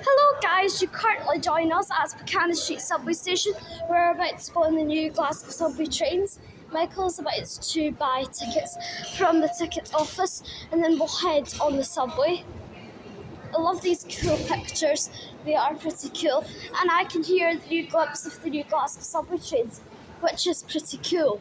Hello guys, you currently join us at Buchanan Street subway station. We're about to go on the new Glasgow subway trains. Michael's about to buy tickets from the ticket office and then we'll head on the subway. I love these cool pictures, they are pretty cool, and I can hear the new glimpse of the new Glasgow subway trains, which is pretty cool.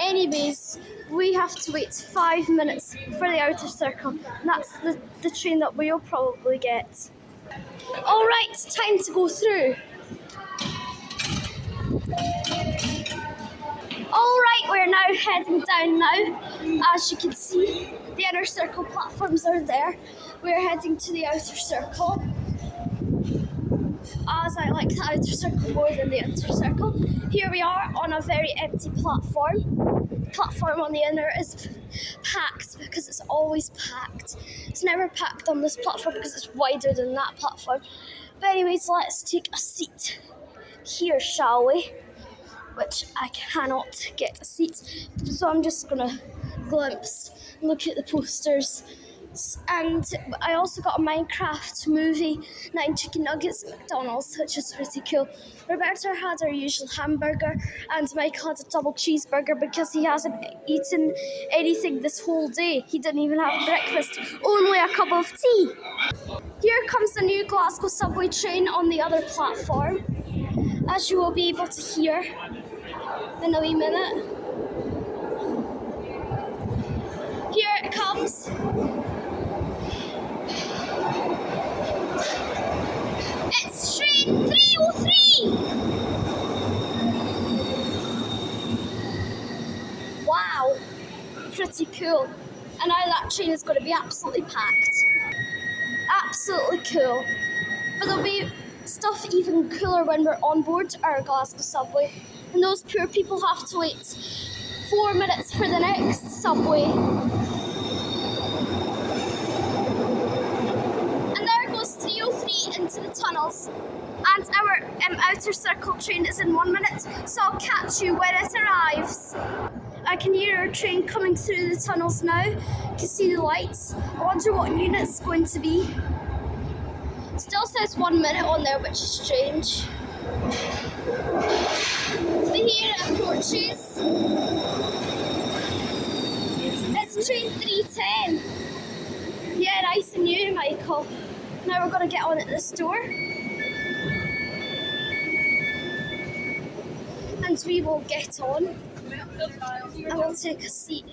Anyways, we have to wait 5 minutes for the outer circle, and that's the train that we'll probably get. Alright, time to go through. Alright, we're now heading down now. As you can see, the inner circle platforms are there. We're heading to the outer circle, as I like the outer circle more than the inner circle. Here we are on a very empty platform. The platform on the inner is packed because it's always packed. It's never packed on this platform because it's wider than that platform. But anyways, let's take a seat here, shall we? Which I cannot get a seat, so I'm just gonna glimpse, look at the posters. And I also got a Minecraft movie, 9 chicken nuggets at McDonald's, which is pretty cool. Roberta had her usual hamburger and Mike had a double cheeseburger because he hasn't eaten anything this whole day. He didn't even have breakfast, only a cup of tea. Here comes the new Glasgow subway train on the other platform, as you will be able to hear in a wee minute. Here it comes. It's train 303! Wow, pretty cool. And now that train is going to be absolutely packed. Absolutely cool. But there'll be stuff even cooler when we're on board our Glasgow subway. And those poor people have to wait 4 minutes for the next subway. And there goes 303 into the tunnels. And our outer circle train is in 1 minute, so I'll catch you when it arrives. I can hear our train coming through the tunnels now. You can see the lights. I wonder what unit it's going to be. It still says 1 minute on there, which is strange. But here it approaches. It's train 310. Yeah, nice and new, Michael. Now we're going to get on at this door. And we will get on. And we'll take a seat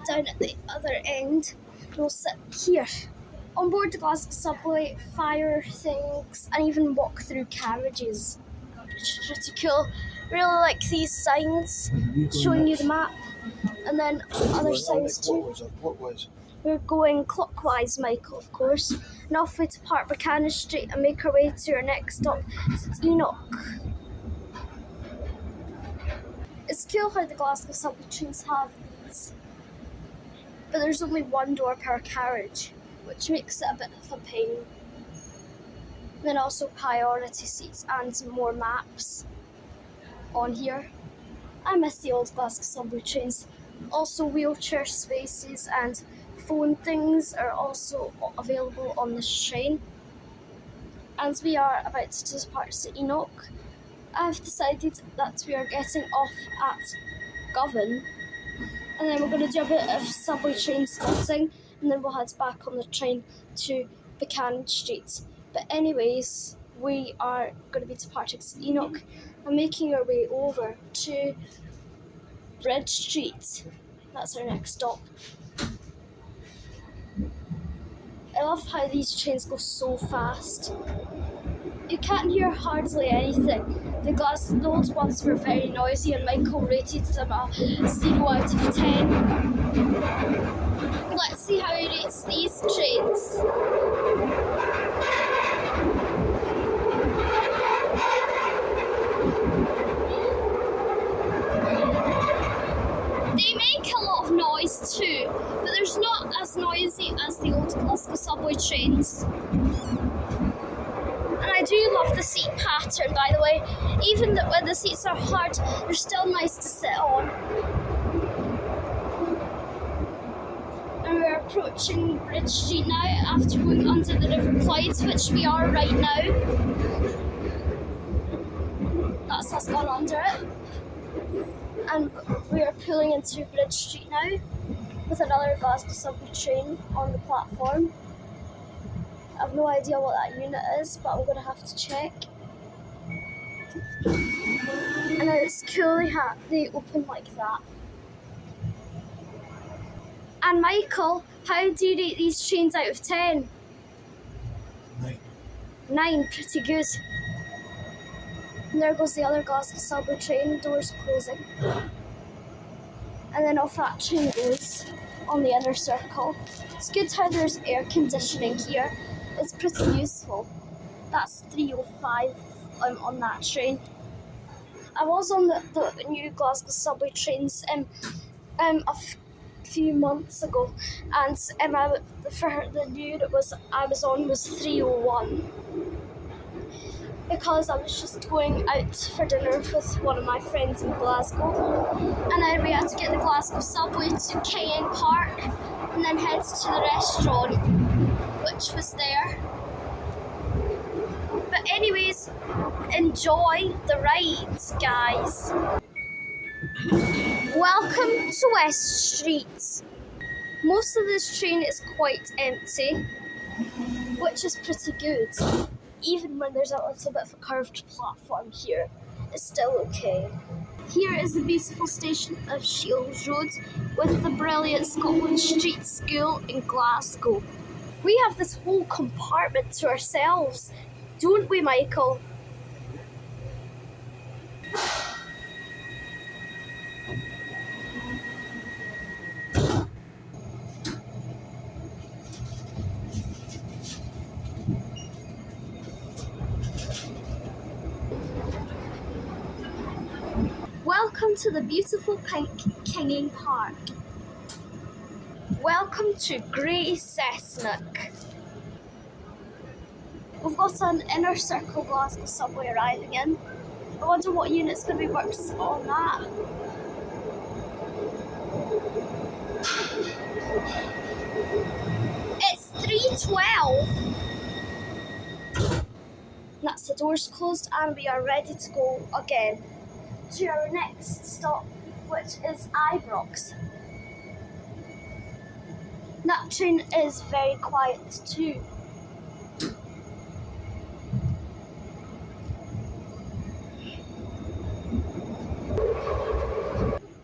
down at the other end. And we'll sit here. On board the Glasgow subway, fire things, and even walk through carriages, which is pretty cool. Really like these signs showing you the map, and then other signs too. We're going clockwise, Michael, of course, and off we to Park Buchanan Street and make our way to our next stop. It's Enoch. It's cool how the Glasgow subway trains have these, but there's only one door per carriage, which makes it a bit of a pain. Then also priority seats and more maps on here. I miss the old Glasgow subway trains. Also wheelchair spaces and phone things are also available on this train. And we are about to depart to Enoch. I've decided that we are getting off at Govan, and then we're going to do a bit of subway train spotting, and then we'll head back on the train to Buchanan Street. But anyways, we are going to be departing to Enoch and making our way over to Bridge Street. That's our next stop. I love how these trains go so fast. You can't hear hardly anything. The old ones were very noisy and Michael rated them a 0 out of 10. Let's see how he rates these trains. They make a lot of noise too, but there's not as noisy as the old Glasgow subway trains. And I do love the seat pattern, by the way. Even when the seats are hard, they're still nice to sit on. And we're we're approaching Bridge Street now after going under the River Clyde, which we are right now. That's us gone under it. And we are pulling into Bridge Street now with another Glasgow subway train on the platform. I have no idea what that unit is, but I'm going to have to check. And it's cool they open like that. And Michael, how do you rate these trains out of 10? 9. 9, pretty good. And there goes the other Glasgow subway train, doors closing. And then off that train goes on the inner circle. It's good how there's air conditioning here. It's pretty useful. That's 3:05 on that train. I was on the new Glasgow subway trains a few months ago, and the unit I was on was 3:01 because I was just going out for dinner with one of my friends in Glasgow, and then we had to get the Glasgow subway to King Park and then head to the restaurant, which was there. But anyways, enjoy the ride, guys. Welcome to West Street. Most of this train is quite empty, which is pretty good. Even when there's a little bit of a curved platform here, it's still okay. Here is the beautiful station of Shields Road with the brilliant Scotland Street School in Glasgow. We have this whole compartment to ourselves, don't we, Michael? Welcome to the beautiful pink King Park. Welcome to Grey Cessnock. We've got an inner circle Glasgow subway arriving in. I wonder what unit's going to be worked on that. It's 3:12. That's the doors closed and we are ready to go again to our next stop, which is Ibrox. That train is very quiet too.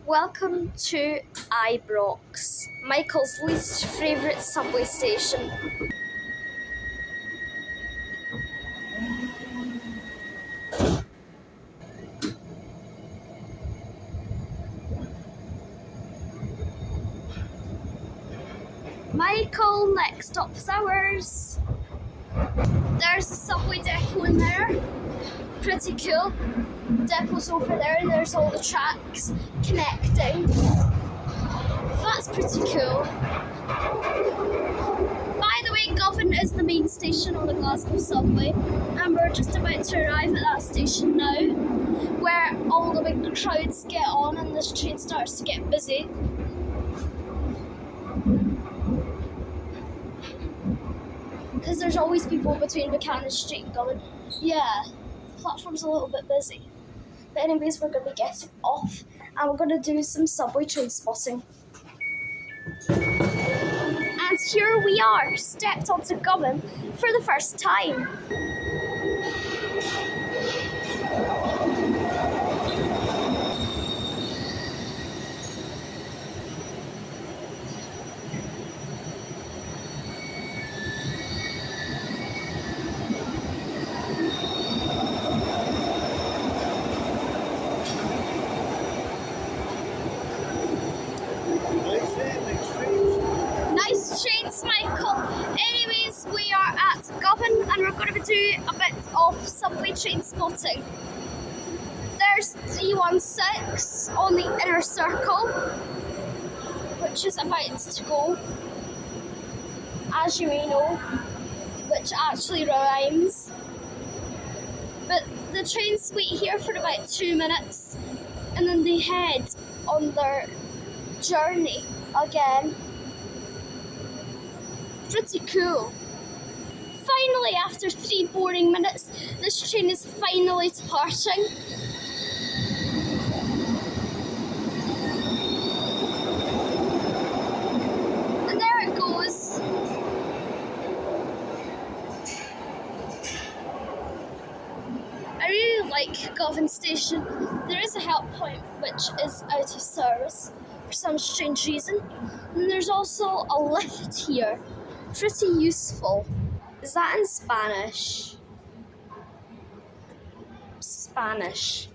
Welcome to Ibrox, Michael's least favourite subway station. Michael, next stop's ours. There's a subway depot in there. Pretty cool. Depot's over there and there's all the tracks connecting. That's pretty cool. By the way, Govan is the main station on the Glasgow subway and we're just about to arrive at that station now, where all the big crowds get on and this train starts to get busy. Because there's always people between Buchanan Street and Govan. Yeah, the platform's a little bit busy. But anyways, we're going to be getting off and we're going to do some subway train spotting. And here we are, stepped onto Govan for the first time. Nice trains, Michael. Anyways, we are at Govan and we're going to do a bit of subway train spotting. There's 316 on the inner circle, which is about to go, as you may know, which actually rhymes. But the trains wait here for about 2 minutes and then they head on their journey again. Pretty cool. Finally, after 3 boring minutes, this train is finally departing. And there it goes. I really like Govan station. There is a help point which is out of service for some strange reason. And there's also a lift here. Pretty useful. Is that in Spanish? Spanish.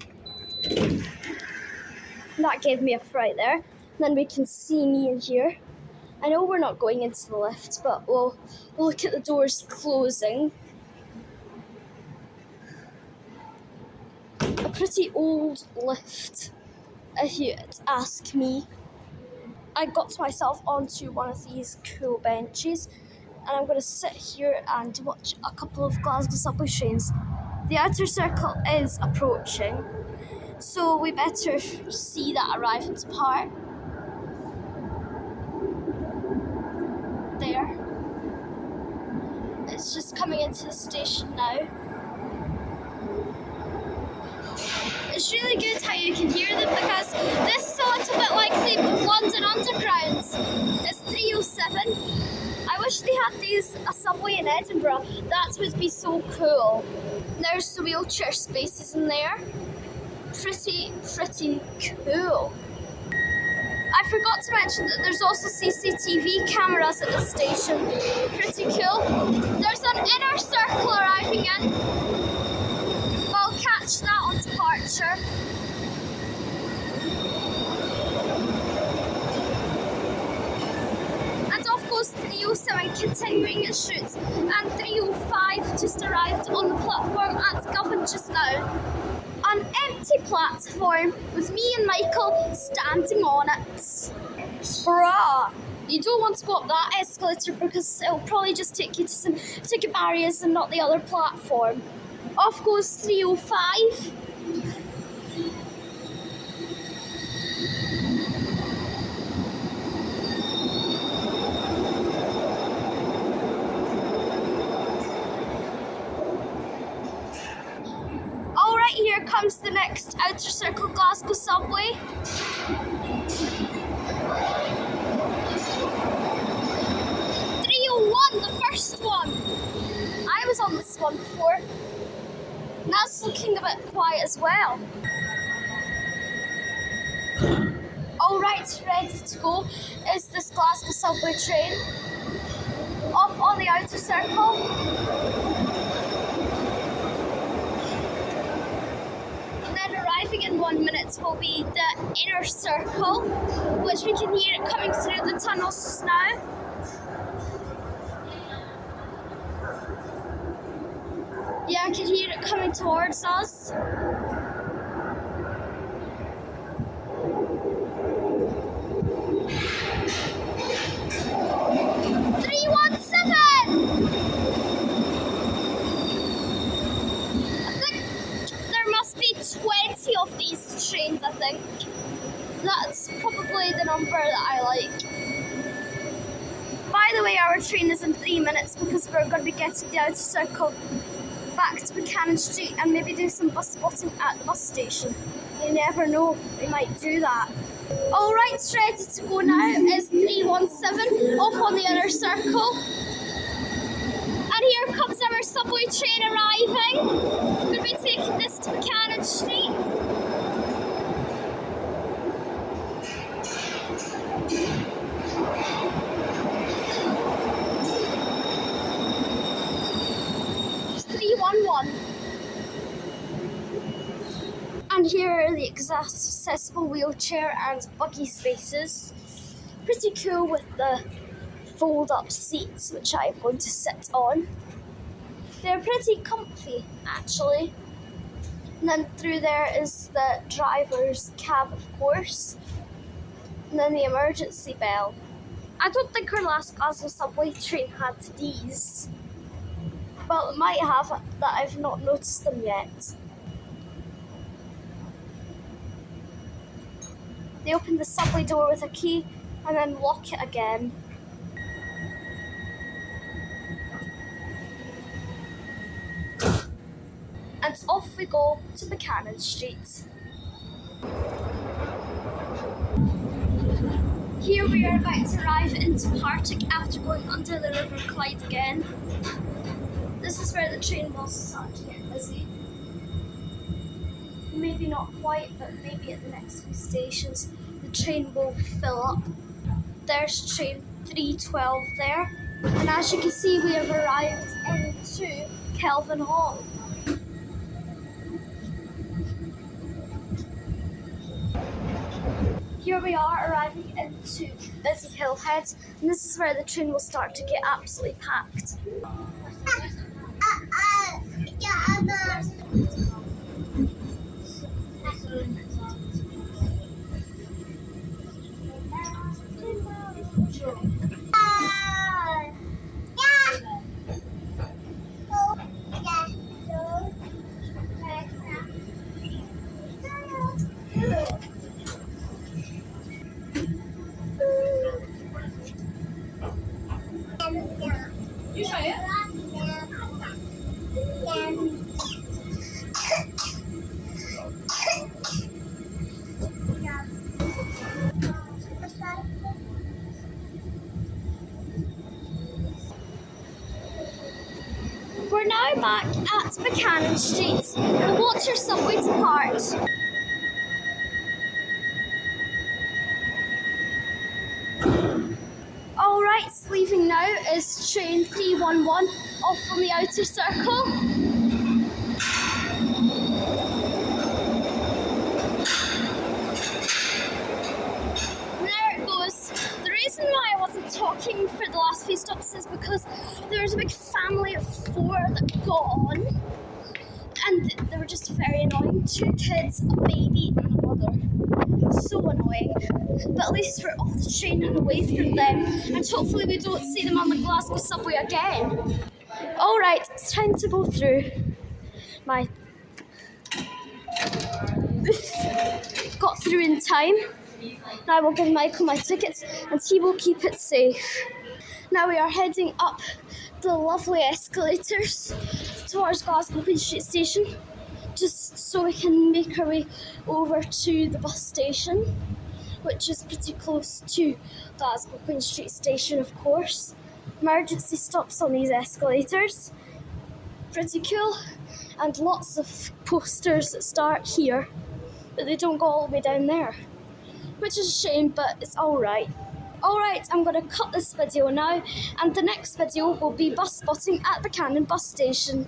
That gave me a fright there. And then we can see me in here. I know we're not going into the lift, but we'll look at the doors closing. A pretty old lift, if you ask me. I got myself onto one of these cool benches, and I'm going to sit here and watch a couple of Glasgow subway trains. The outer circle is approaching, so we better see that arrive and depart. There. It's just coming into the station now. It's really good how you can hear them because this is a little bit like the London Underground. It's 3:07. I wish they had a subway in Edinburgh. That would be so cool. There's the wheelchair spaces in there. Pretty cool. I forgot to mention that there's also CCTV cameras at the station. Pretty cool. There's an inner circle arriving in. We'll catch that on departure. And off goes 307 continuing its route. And 305 just arrived on the platform at Govan just now. An empty platform with me and Michael standing on it. Bruh! You don't want to go up that escalator because it'll probably just take you to some ticket barriers and not the other platform. Off goes 305. Alright, here comes the next outer circle Glasgow subway. 301, the first one. I was on this one before. That's looking a bit quiet as well. Alright, ready to go is this Glasgow subway train. Off on the outer circle. And then arriving in 1 minute will be the inner circle, which we can hear it coming through the tunnels just now. Yeah, I can hear it coming towards us. 317! I think there must be 20 of these trains, I think. That's probably the number that I like. By the way, our train is in 3 minutes because we're going to be getting the outer circle back to Buchanan Street and maybe do some bus spotting at the bus station. You never know, we might do that. Alright, ready to go now is 317 off on the inner circle. And here comes our subway train arriving. We're going to be taking this to Buchanan Street. It's 311. And here are the accessible wheelchair and buggy spaces. Pretty cool with the fold-up seats, which I'm going to sit on. They're pretty comfy, actually. And then through there is the driver's cab, of course. And then the emergency bell. I don't think our last Glasgow subway train had these. Well, it might have, that I've not noticed them yet. They open the subway door with a key and then lock it again. and off we go to Buchanan Street. Here we are about to arrive into Partick after going under the River Clyde again. This is where the train will start to get busy. Maybe not quite, but maybe at the next few stations the train will fill up. There's train 312 there, and as you can see we have arrived into Kelvin Hall. Here we are arriving into Busy Hill Head, and this is where the train will start to get absolutely packed. You try it? We're now back at Buchanan Street. The water subway depart. Alright, leaving now is train 311 off from the outer circle. And there it goes. The reason why I wasn't talking for the last few stops is because there was a big family of 4 that got on, and they were just very annoying. 2 kids, a baby and a mother. So annoying. But at least we're off the train and away from them, and hopefully we don't see them on the Glasgow subway again. Alright, it's time to go through. Got through in time. Now I will give Michael my ticket and he will keep it safe. Now we are heading up the lovely escalators towards Glasgow Queen Street Station, just so we can make our way over to the bus station, which is pretty close to Glasgow Queen Street Station, of course. Emergency stops on these escalators. Pretty cool. And lots of posters that start here, but they don't go all the way down there, which is a shame, but it's alright. Alright, I'm going to cut this video now, and the next video will be bus spotting at Buchanan bus station.